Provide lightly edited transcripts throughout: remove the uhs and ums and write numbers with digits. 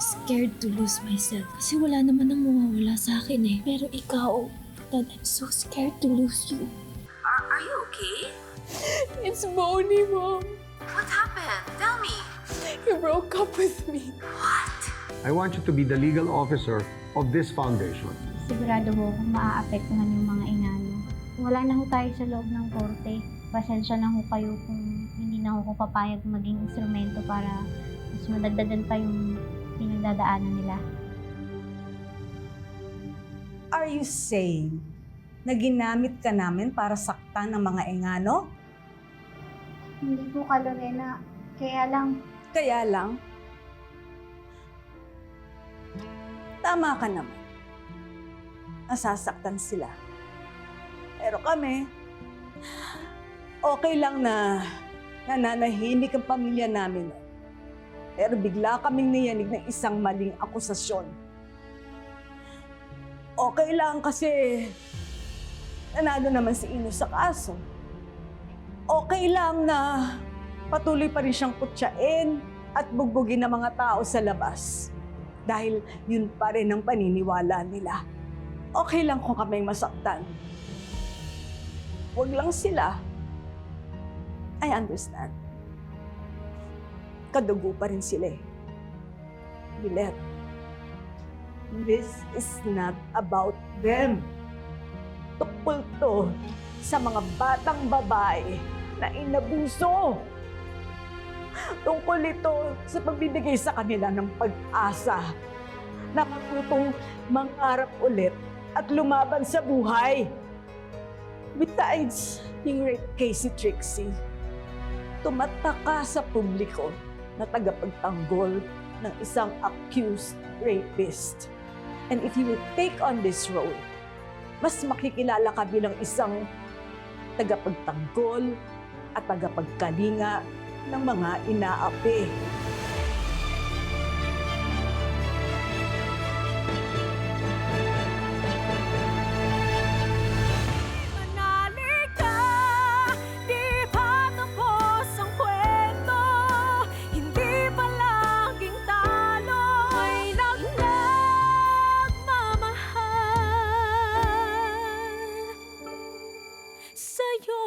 scared to lose myself. Kasi wala naman ang mawawala sa akin eh. Pero ikaw, Dad, I'm so scared to lose you. Are you okay? It's Bonnie, Mom. What happened? Tell me. He broke up with me. What? I want you to be the legal officer of this foundation. Sigurado ho kung maaapektuhan yung mga ingano. Wala na ho tayo sa loob ng korte. Pasensya na ho kayo kung hindi na ho ko papayag maging instrumento para mas madagdagan pa yung pinagdadaanan nila. Are you saying na ginamit ka namin para saktan ng mga engano? Hindi po ka, Lorena. Kaya lang, Kaya lang, tama ka naman. Nasasaktan sila. Pero kami, okay lang na nananahimik ang pamilya namin. Pero bigla kaming niyanig ng isang maling akusasyon. Okay lang kasi nanalo naman si Ino sa kaso. Okay lang na patuloy pa rin siyang kutsain at bugbugin ng mga tao sa labas. Dahil yun pa rin ang paniniwala nila. Okay lang kung kaming masaktan. Huwag lang sila. I understand. Kadugo pa rin sila eh. Bilet, this is not about them. Tukol to sa mga batang babae na inabuso. Tungkol ito sa pagbibigay sa kanila ng pag-asa na matutong mangarap ulit at lumaban sa buhay. Besides, yung rape case si Trixie, tumataka sa publiko na tagapagtanggol ng isang accused rapist. And if you will take on this role, mas makikilala ka bilang isang tagapagtanggol at tagapagkalinga ng mga inaapi. Manali ka, di pa tapos ang kwento. Hindi pa laging talo, may nagmamahal sa'yo.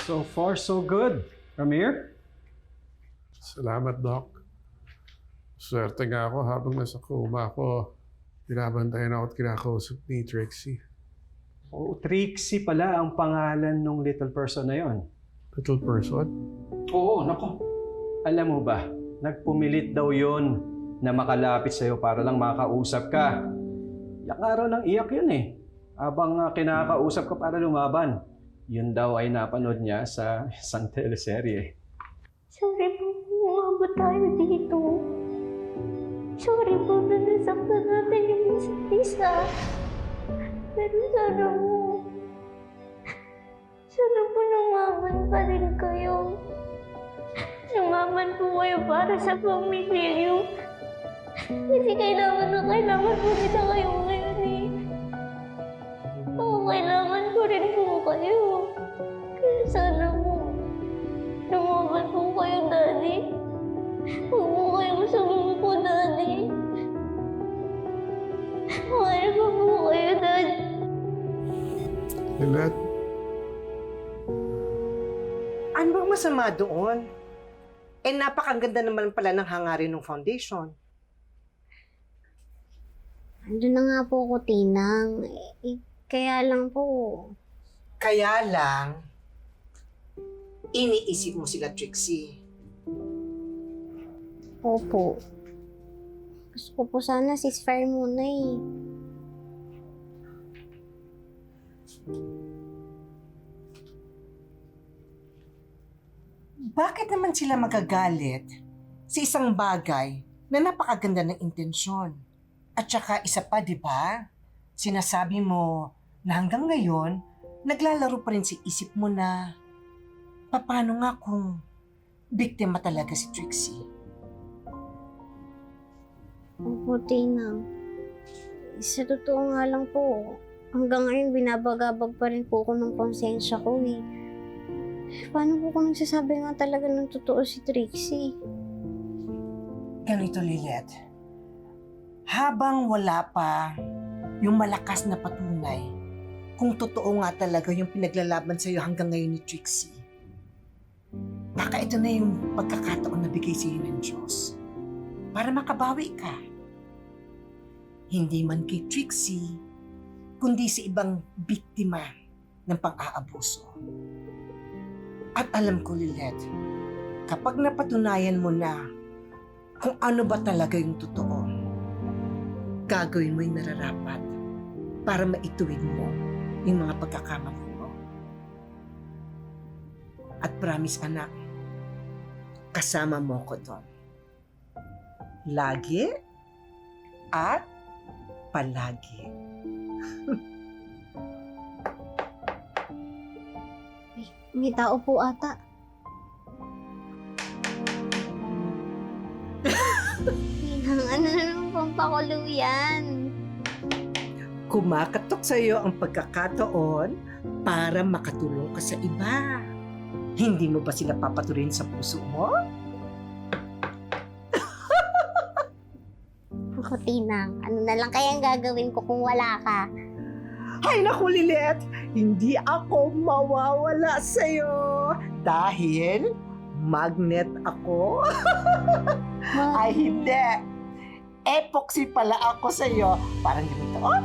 So far, so good. Ramir? Salamat, Doc. Swerte nga ako habang nasa coma ako. Binabantayan ako at kinakausap ni Trixie. Oh, Trixie pala ang pangalan ng little person na yon. Little person? Oo, nako. Alam mo ba, nagpumilit daw yon na makalapit sa'yo para lang makausap ka. Iyak araw ng iyak yun eh. Habang kinakausap ka para lumaban. Yun daw ay napanood niya sa isang teleserye. sorry po kung umabot tayo dito. Sorry po na nasaktan natin yung isa't isa. Pero sana po lumaban pa rin kayo. Lumaban po kayo para sa pamilya niyo. Kasi kailangan po kita kayo ngayon eh. Oo, kailangan ko rin po kayo. Kaya sana po, lumaban po kayo, Daddy. Huwag po kayong sumuko, Daddy. Mahal ko po kayo, Daddy. Lilet, Ano bang masama doon? Eh, napakaganda naman pala ng hangarin ng foundation. Andun na nga po ako, Tinang. Kaya lang po, Kaya lang, iniisip mo sila, Trixie. opo. Gusto ko po sana ceasefire muna eh. Bakit naman sila magagalit sa isang bagay na napakaganda ng intensyon? At saka isa pa, di ba? Sinasabi mo na hanggang ngayon, naglalaro pa rin si isip mo na paano nga kung biktima talaga si Trixie? Opo, Tinang. Sa totoo nga lang po, hanggang ngayon binabagabag pa rin po ako ng konsensya ko eh. Paano po kung nagsasabi nga talaga ng totoo si Trixie? Ganito, Lilet. Habang wala pa yung malakas na patunay kung totoo nga talaga yung pinaglalaban sa'yo hanggang ngayon ni Trixie, baka ito na yung pagkakataon na bigay sa'yo ng Diyos para makabawi ka. Hindi man kay Trixie, kundi sa ibang biktima ng pang-aabuso. At alam ko, Lilet, kapag napatunayan mo na kung ano ba talaga yung totoo, gagawin mo yung nararapat para maituwid mo yung mga pagkakamali mo. At promise, anak, kasama mo ko doon. Lagi at palagi. May tao po ata. Ninang, ano na naman pampakulo yan? Kumakatok sa iyo ang pagkakataon para makatulong ka sa iba. Hindi mo ba sila papatuloyin sa puso mo? Ako, Tinang, ano na lang kayang gagawin ko kung wala ka? Hay naku, Lilet! Hindi ako mawawala sa'yo dahil magnet ako. Ay, hindi. Epoxy pala ako sa'yo. Parang ganito, oh.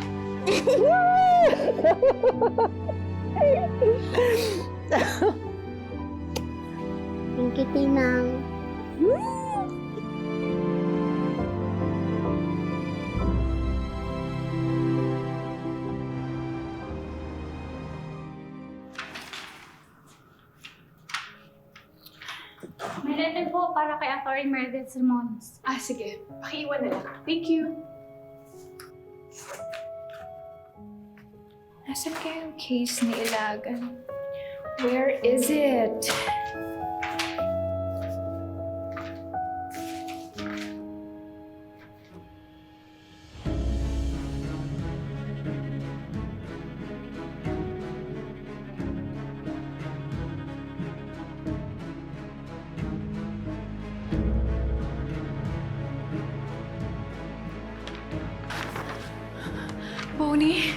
Thank you, Tinang. May letter po para kay Atty. Meredith Simones. Ah, sige. Pakiiwan na lang. Thank you. Nasaan kaya yung case ni Ilagan? Where is it? Bonnie?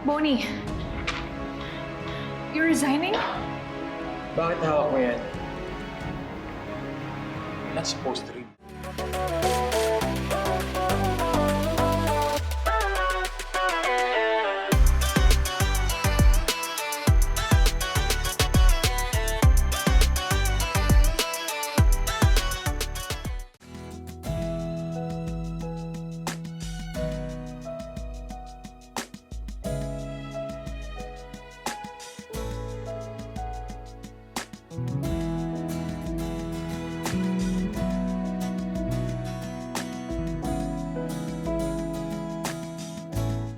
Bonnie? You're resigning? Bakit hawak mo yan? You're not supposed to read.